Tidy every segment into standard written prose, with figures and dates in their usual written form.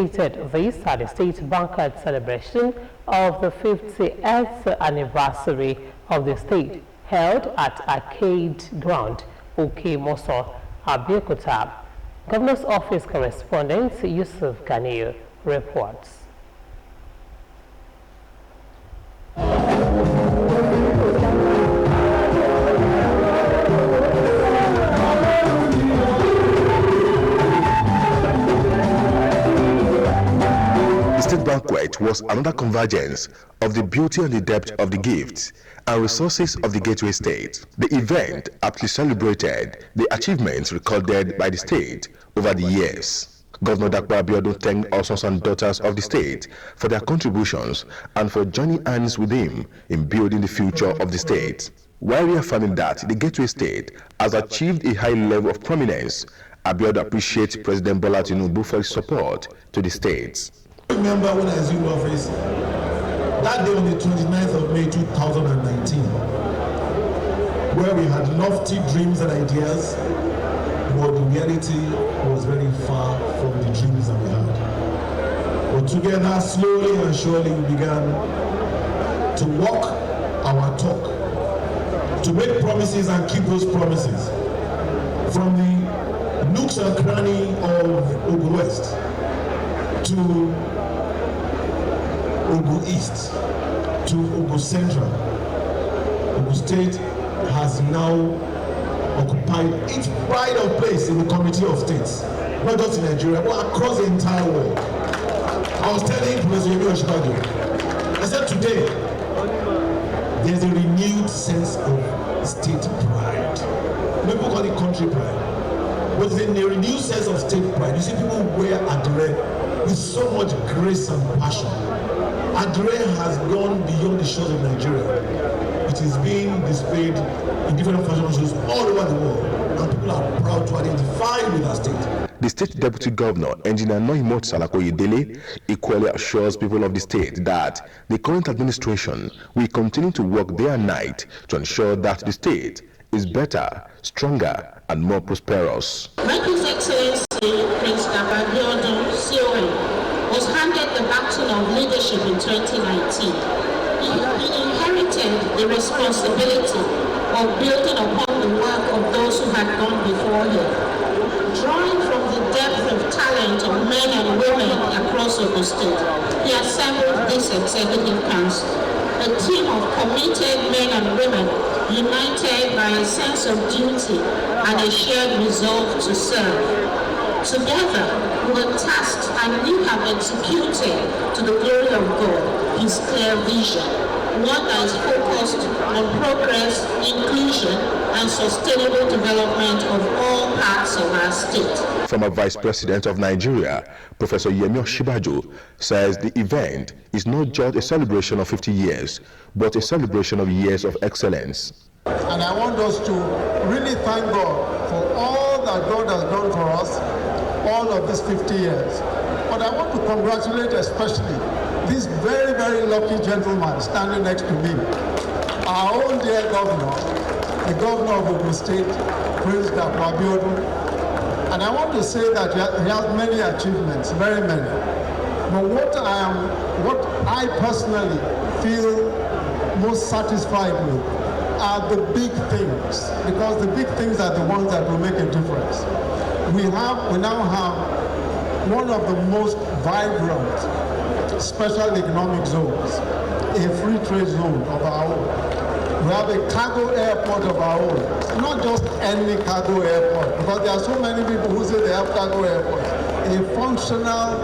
stated this at the state banquet celebration of the 50th anniversary of the state, held at Arcade Ground, Oke-Moso, Abeokuta. Governor's Office correspondent Yusuf Ganiyu reports. The state banquet was another convergence of the beauty and the depth of the gifts and resources of the Gateway State. The event aptly celebrated the achievements recorded by the state over the years. Governor Dapo Abiodun thanked all sons and daughters of the state for their contributions and for joining hands with him in building the future of the state. While reaffirming that the Gateway State has achieved a high level of prominence, Abiodun appreciates President Bola Tinubu for his support to the state. I remember when I assumed office, that day on the 29th of May 2019, where we had lofty dreams and ideas, but the reality was very far from the dreams that we had. But together, slowly and surely, we began to walk our talk, to make promises and keep those promises. From the nooks and crannies of Ogun West to Ogun East to Ogun Central, Ogun State has now occupied its pride of place in the Committee of States, not just in Nigeria, but across the entire world. I was telling President Yemi Osinbajo, I said today, there's a renewed sense of state pride. People call it country pride. But there's a renewed sense of state pride. You see people wear Adire with so much grace and passion. Adire has gone beyond the shores of Nigeria. It is being displayed in different fashion shows all over the world, and people are proud to identify with our state. The State Deputy Governor, Engineer Noimot Salako-Yedele, equally assures people of the state that the current administration will continue to work day and night to ensure that the state is better, stronger, and more prosperous. His Excellency Prince Abiodun CON was handed the baton of leadership in 2019. He inherited the responsibility of building upon the work of those who had gone before him. Drawing from the depth of talent of men and women across Ogun State, he assembled this Executive Council, a team of committed men and women united by a sense of duty and a shared resolve to serve. Together, we were tasked and we have executed to the glory of God his clear vision, one that is focused on progress, inclusion, and sustainable development of all parts of our state. Former Vice President of Nigeria, Professor Yemi Osinbajo, says the event is not just a celebration of 50 years, but a celebration of years of excellence. And I want us to really thank God for all that God has done for us all of these 50 years. But I want to congratulate especially this very, very lucky gentleman standing next to me, our own dear governor, the governor of Ogun State, Prince Dapo Abiodun. And I want to say that he has many achievements, very many. But what I personally feel most satisfied with are the big things, because the big things are the ones that will make a difference. We now have one of the most vibrant special economic zones, a free trade zone of our own. We have a cargo airport of our own, not just any cargo airport, because there are so many people who say they have cargo airports. A functional,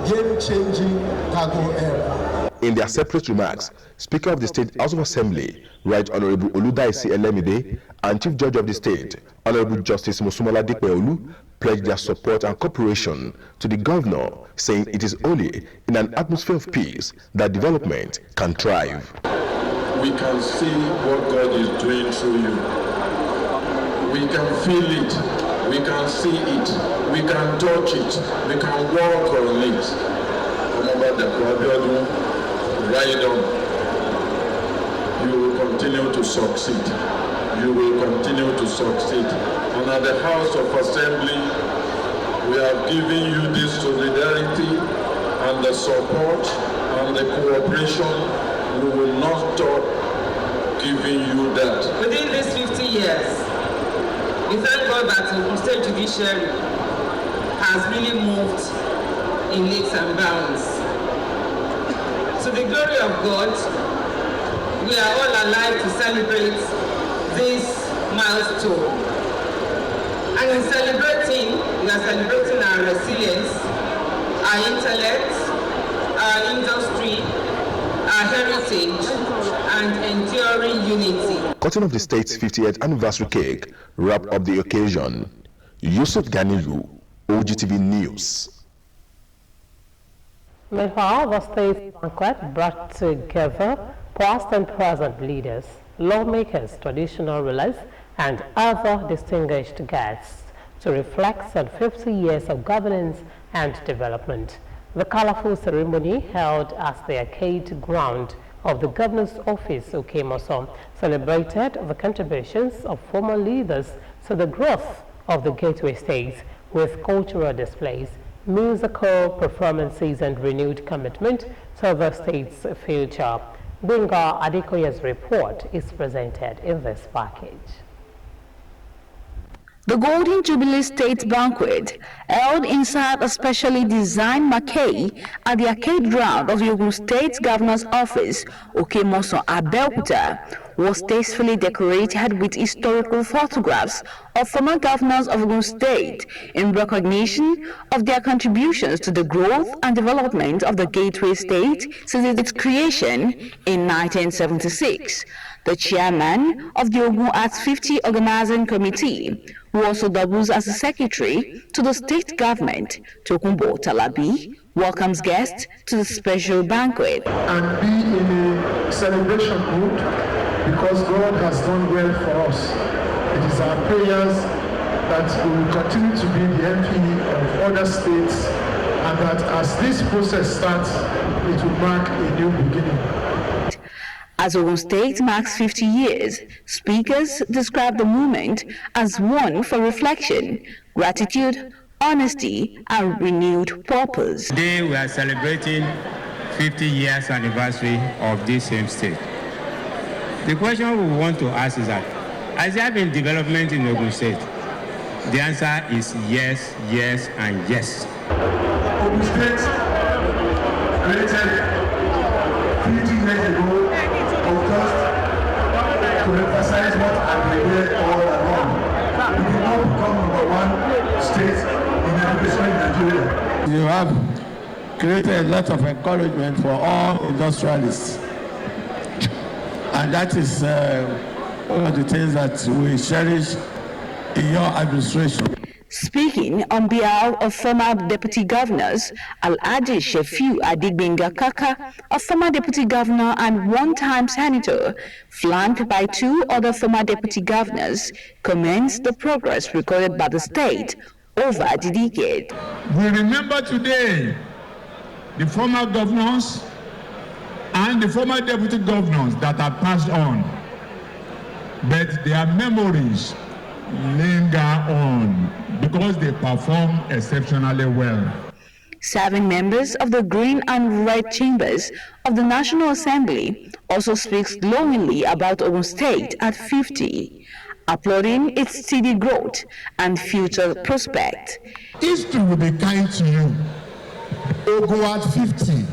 game-changing cargo airport. In their separate remarks, Speaker of the State House of Assembly, Right Honorable Oludaisi Elemide, and Chief Judge of the State, Honorable Justice Mosumola Dikpeolu, pledged their support and cooperation to the governor, saying it is only in an atmosphere of peace that development can thrive. We can see what God is doing through you. We can feel it, we can see it, we can touch it, we can walk on it. Ride on. You will continue to succeed. You will continue to succeed. And at the House of Assembly, we have given you this solidarity support and the cooperation. We will not stop giving you that. Within these 50 years, we thank God that the state judiciary has really moved in leaps and bounds. To the glory of God, we are all alive to celebrate this milestone. And in celebrating, we are celebrating our resilience, our intellect, our industry, our heritage, and enduring unity. Cutting of the state's 50th anniversary cake wrapped up the occasion. Yusuf Ganilu, OGTV News. Meanwhile, the state's banquet brought together past and present leaders, lawmakers, traditional rulers, and other distinguished guests to reflect on 50 years of governance and development. The colorful ceremony held at the arcade ground of the governor's office, Okemoso, celebrated the contributions of former leaders to the growth of the Gateway States with cultural displays, musical performances, and renewed commitment to the state's future. Benga Adekoya's report is presented in this package. The Golden Jubilee State Banquet, held inside a specially designed marquee at the arcade ground of the Ogun State Governor's Office, Okemoso, Abeokuta, was tastefully decorated with historical photographs of former governors of Ogun State in recognition of their contributions to the growth and development of the Gateway State since its creation in 1976. The chairman of the Ogun Arts 50 Organizing Committee, who also doubles as a secretary to the state government, Tokunbo Talabi, welcomes guests to the special banquet. And be in a celebration mood because God has done well for us. It is our prayers that we will continue to be the MP of other states, and that as this process starts, it will mark a new beginning. As Ogun State marks 50 years, speakers describe the moment as one for reflection, gratitude, honesty, and renewed purpose. Today we are celebrating 50 years anniversary of this same state. The question we want to ask is that, has there been development in Ogun State? The answer is yes, yes, and yes. Ogun State created 50 years ago of just to emphasize what I've been here all along. We did not become #1 state in education in Nigeria. You have created a lot of encouragement for all industrialists. And that is one of the things that we cherish in your administration. Speaking on behalf of former deputy governors, Alhaji Shefiu Adigbenga Kaka, a former deputy governor and one-time senator, flanked by two other former deputy governors, commends the progress recorded by the state over the decade. We remember today the former governors and the former deputy governors that are passed on, but their memories linger on because they perform exceptionally well. 7 members of the Green and Red Chambers of the National Assembly also speaks glowingly about Ogun State at 50, applauding its steady growth and future prospect. History will be kind to you. Ogun at 50,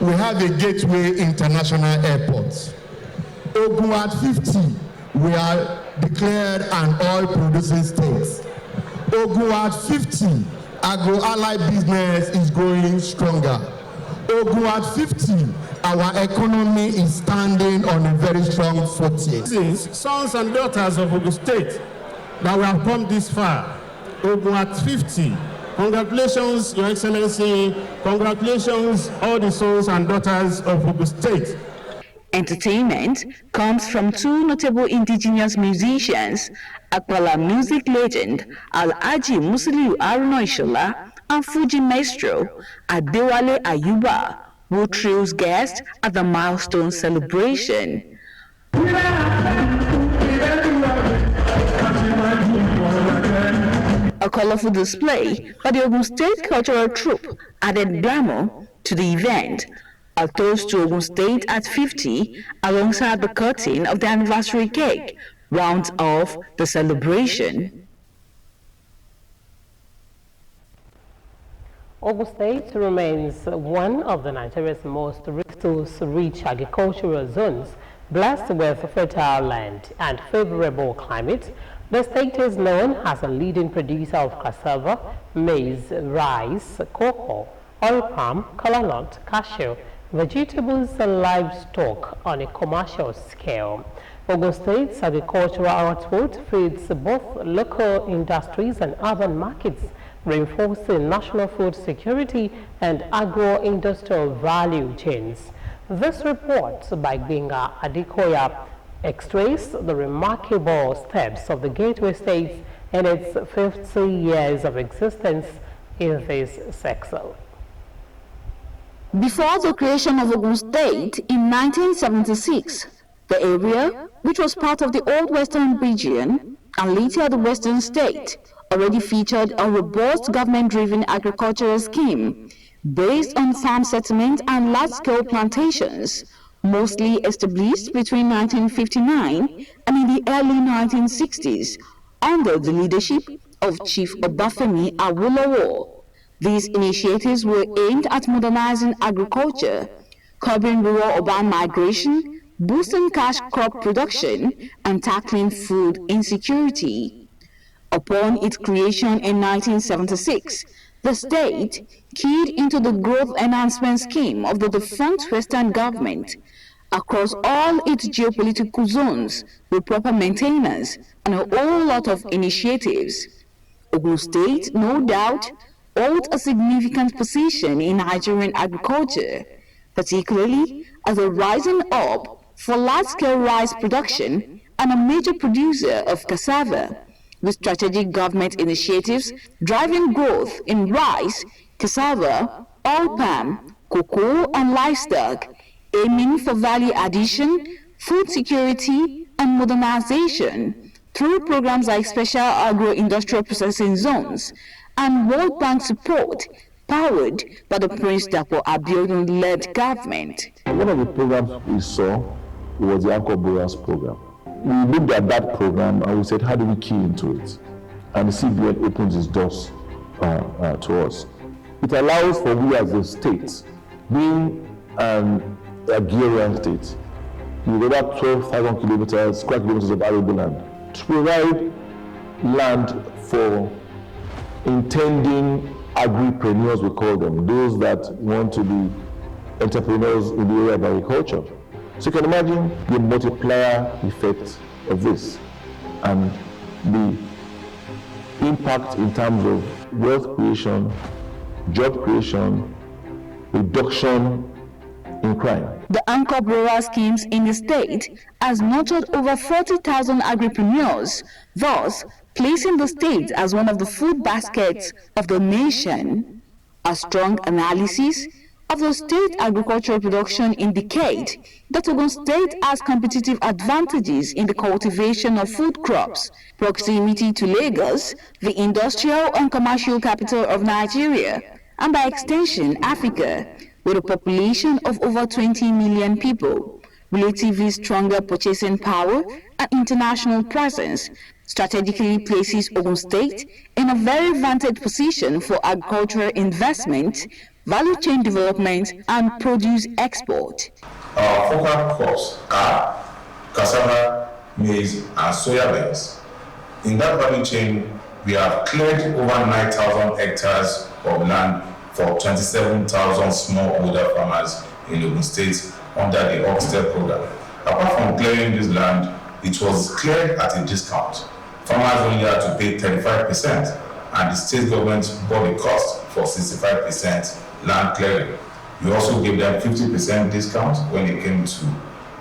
we have a Gateway International Airport. Ogun at 50, we are declared an oil-producing state. Ogun at 50, agro-allied business is growing stronger. Ogun at 50, our economy is standing on a very strong footing. Sons and daughters of Ogun State, that we have come this far. Ogun at 50, congratulations, Your Excellency. Congratulations, all the sons and daughters of Ogun State. Entertainment comes from 2 notable indigenous musicians, Akbala music legend Alhaji Musiliu Haruna Ishola and Fuji maestro Adewale Ayuba, who thrills guests at the milestone celebration. A colorful display by the Ogun State Cultural Troupe added glamour to the event, a toast to Ogun State at 50, alongside the cutting of the anniversary cake, rounds off the celebration. Ogun State remains one of the Nigeria's most resource-rich agricultural zones, blessed with fertile land and favorable climate. The state is known as a leading producer of cassava, maize, rice, cocoa, oil palm, kolanut, cashew, vegetables and livestock on a commercial scale. Ogun State's agricultural output feeds both local industries and urban markets, reinforcing national food security and agro-industrial value chains. This report by Gbenga Adekoya x-rays the remarkable steps of the Gateway State in its 50 years of existence in this sector. Before the creation of Ogun State in 1976, the area, which was part of the old Western region and later the Western State, already featured a robust government-driven agricultural scheme based on farm settlement and large-scale plantations, mostly established between 1959 and in the early 1960s under the leadership of Chief Obafemi Awolowo. These initiatives were aimed at modernizing agriculture, curbing rural-urban migration, boosting cash crop production, and tackling food insecurity. Upon its creation in 1976, the state keyed into the growth enhancement scheme of the defunct Western government across all its geopolitical zones with proper maintenance and a whole lot of initiatives. Ogun State, no doubt, holds a significant position in Nigerian agriculture, particularly as a rising hub for large-scale rice production and a major producer of cassava, with strategic government initiatives driving growth in rice, cassava, oil palm, cocoa, and livestock, aiming for value addition, food security, and modernization through programs like special agro-industrial processing zones and World Bank support powered by the Prince Dapo Abiodun-led government. One of the programs we saw was the Anchor Borers program. We looked at that program and we said, how do we key into it? And the CBN opens its doors to us. It allows for we as a state, being an agrarian state, with over 12,000 square kilometers of arable land, to provide land for intending agripreneurs, we call them, those that want to be entrepreneurs in the area of agriculture. So you can imagine the multiplier effect of this and the impact in terms of wealth creation, job creation, reduction in crime. The Anchor Borers schemes in the state has nurtured over 40,000 agripreneurs, thus placing the state as one of the food baskets of the nation. A strong analysis of the state agricultural production indicate that Ogun State has competitive advantages in the cultivation of food crops, proximity to Lagos, the industrial and commercial capital of Nigeria, and by extension Africa, with a population of over 20 million people, relatively stronger purchasing power and international presence, strategically places Ogun State in a very advantaged position for agricultural investment, value chain development, and produce export. Our focal crops are cassava, maize, and soya beans. In that value chain, we have cleared over 9,000 hectares of land for 27,000 smallholder farmers in Ogun State under the OGTV program. Apart from clearing this land, it was cleared at a discount. Farmers only had to pay 35%, and the state government bore the cost for 65% land clearing. We also gave them 50% discount when it came to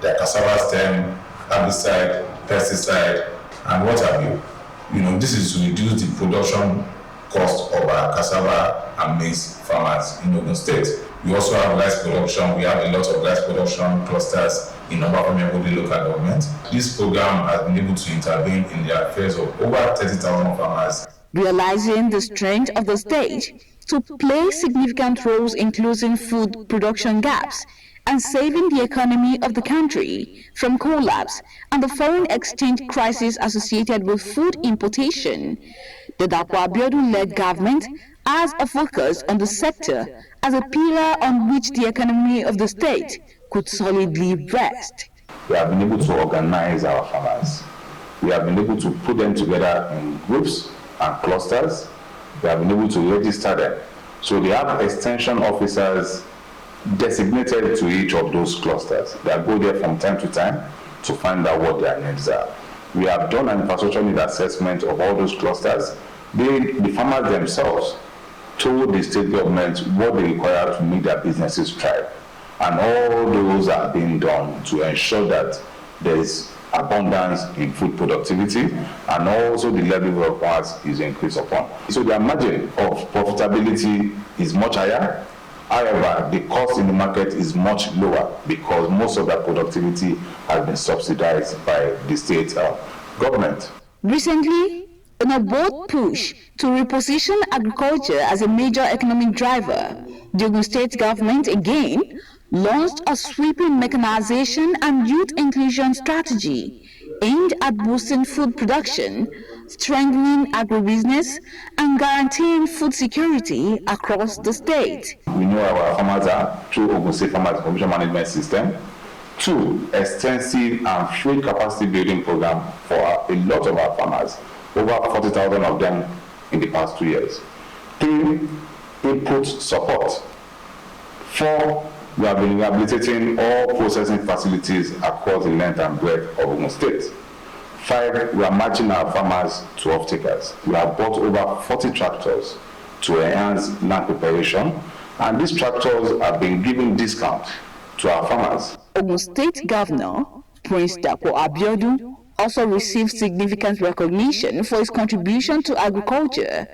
the cassava stem, herbicide, pesticide, and what have you. This is to reduce the production cost of our cassava and maize farmers in Ogun State. We also have rice production. We have a lot of rice production clusters in Obafemi local government. This program has been able to intervene in the affairs of over 30,000 farmers. Realizing the strength of the state, to play significant roles in closing food production gaps and saving the economy of the country from collapse and the foreign exchange crisis associated with food importation. The Dapo Abiodun-led government has a focus on the sector as a pillar on which the economy of the state could solidly rest. We have been able to organize our farmers. We have been able to put them together in groups and clusters. We have been able to register them. So they have extension officers designated to each of those clusters. They go there from time to time to find out what their needs are. We have done an infrastructure need assessment of all those clusters. The farmers themselves told the state government what they require to make their businesses thrive. And all those are being done to ensure that there is abundance in food productivity and also the level of farmers is increased upon. So their margin of profitability is much higher. However, the cost in the market is much lower because most of that productivity has been subsidized by the state government. Recently, in a bold push to reposition agriculture as a major economic driver, the Ogun State government again launched a sweeping mechanization and youth inclusion strategy aimed at boosting food production, strengthening agribusiness, and guaranteeing food security across the state. We know our farmers are through Ogun State Farmers Information Management System. 2, extensive and free capacity building program for a lot of our farmers, over 40,000 of them in the past 2 years. 3, input support. 4, we have been rehabilitating all processing facilities across the length and breadth of Ogun State. 5, we are matching our farmers to off-takers. We have bought over 40 tractors to enhance land preparation, and these tractors have been giving discount to our farmers. Ogun State Governor Prince Dapo Abiodun also received significant recognition for his contribution to agriculture,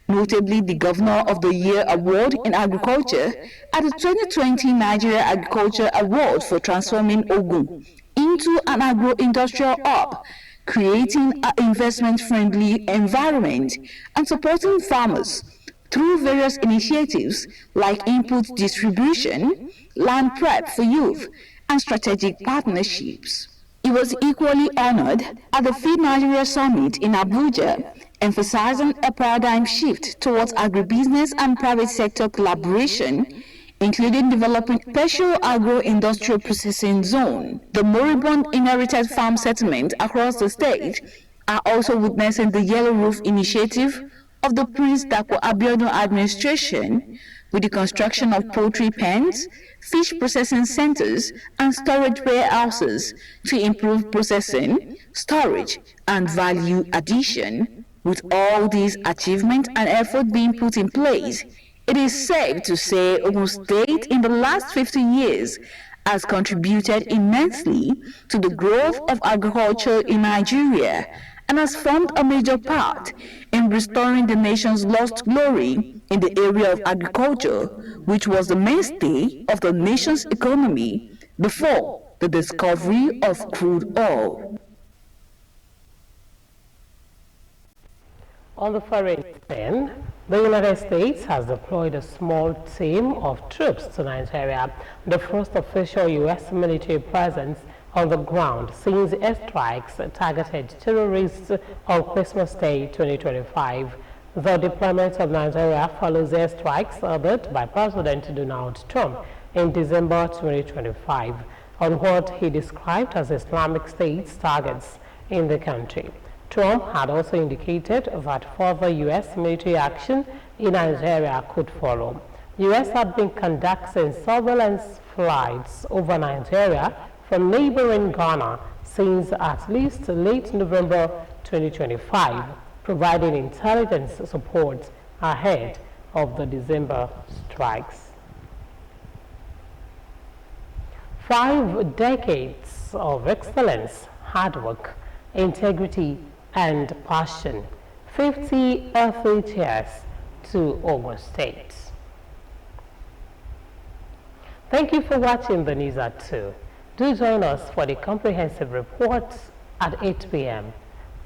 notably the Governor of the Year Award in Agriculture at the 2020 Nigeria Agriculture Award for transforming Ogun into an agro-industrial hub, creating an investment-friendly environment and supporting farmers through various initiatives like input distribution, land prep for youth, and strategic partnerships. He was equally honored at the Feed Nigeria Summit in Abuja, emphasizing a paradigm shift towards agribusiness and private sector collaboration, including developing special agro-industrial processing zone. The moribund inherited farm settlements across the state are also witnessing the Yellow Roof initiative of the Prince Dapo Abiodun administration, with the construction of poultry pens, fish processing centers, and storage warehouses to improve processing, storage, and value addition. With all these achievements and effort being put in place, it is safe to say Ogun State in the last 50 years has contributed immensely to the growth of agriculture in Nigeria and has formed a major part in restoring the nation's lost glory in the area of agriculture, which was the mainstay of the nation's economy before the discovery of crude oil. On the foreign scene, the United States has deployed a small team of troops to Nigeria, the first official U.S. military presence on the ground since airstrikes targeted terrorists on Christmas Day 2025. The deployment of Nigeria follows airstrikes ordered by President Donald Trump in December 2025 on what he described as Islamic State's targets in the country. Trump had also indicated that further U.S. military action in Nigeria could follow. The U.S. had been conducting surveillance flights over Nigeria from neighboring Ghana since at least late November 2025, providing intelligence support ahead of the December strikes. 5 decades of excellence, hard work, integrity, and passion. 50 earthly years to Ogun State. Thank you for watching the news at 2. Do join us for the comprehensive report at 8 p.m.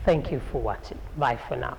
Thank you for watching. Bye for now.